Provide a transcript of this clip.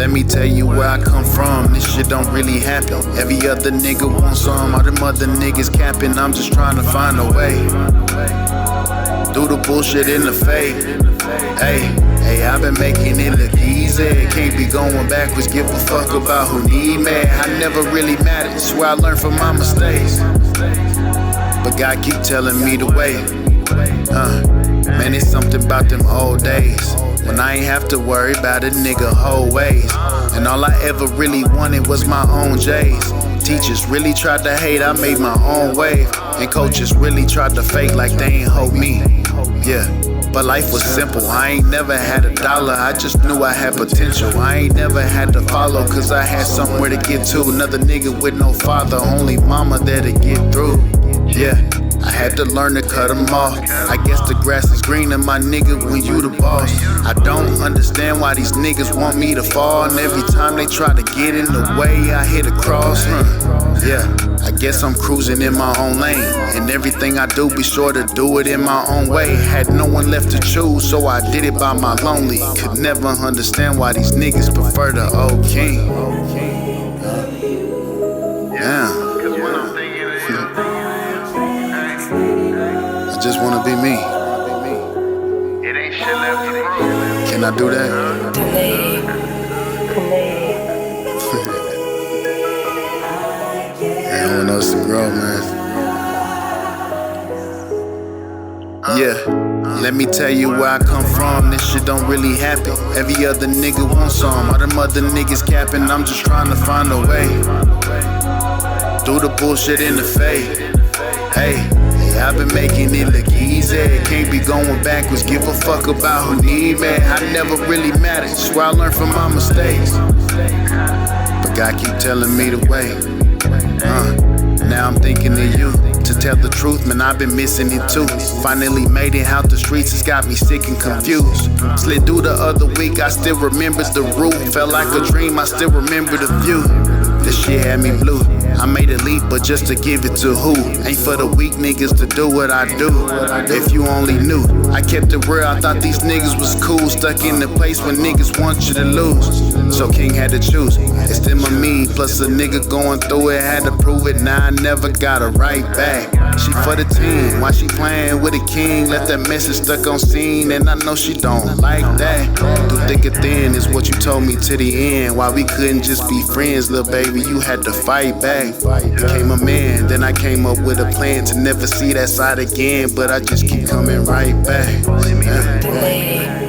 Let me tell you where I come from, this shit don't really happen. Every other nigga wants some, all them other niggas capping. I'm just trying to find a way through the bullshit in the fade. Hey, I've been making it look easy. Can't be going backwards, give a fuck about who need me. I never really mattered, swear I learned from my mistakes, but God keep telling me the way. Man, it's something about them old days when I ain't have to worry about a nigga whole ways. And all I ever really wanted was my own J's. Teachers really tried to hate, I made my own wave. And coaches really tried to fake like they ain't hold me. Yeah, but life was simple, I ain't never had a dollar, I just knew I had potential. I ain't never had to follow, cause I had somewhere to get to. Another nigga with no father, only mama there to get through. Yeah, I had to learn to cut them off. I guess the grass is greener, my nigga, when you the boss. I don't understand why these niggas want me to fall, and every time they try to get in the way, I hit a cross. Yeah, I guess I'm cruising in my own lane, and everything I do, be sure to do it in my own way. Had no one left to choose, so I did it by my lonely. Could never understand why these niggas prefer the old king. Yeah. I just wanna be me. It ain't shit left to prove. Can I do that? Everyone else to grow, man. Yeah, let me tell you where I come from, this shit don't really happen. Every other nigga wants some, all them other niggas capping. I'm just trying to find a way through the bullshit in the fade. Hey, I've been making it look easy. Can't be going backwards, give a fuck about who need me. I never really mattered, swear I learned from my mistakes, but God keep telling me the way. Now I'm thinking of you. To tell the truth, man, I've been missing it too. Finally made it out the streets, it's got me sick and confused. Slid through the other week, I still remember the route. Felt like a dream, I still remember the view. This shit had me blue. I made a leap, but just to give it to who? Ain't for the weak niggas to do what I do. If you only knew, I kept it real, I thought these niggas was cool. Stuck in the place when niggas want you to lose. So King had to choose, it's them or me. Plus a nigga going through it, had to prove it. Now I never got her right back. She for the team, why she playing with a king? Left that message stuck on scene, and I know she don't like that. Through thick or thin is what you told me to the end. Why we couldn't just be friends, little baby, you had to fight back. Became a man, then I came up with a plan to never see that side again, but I just keep coming right back.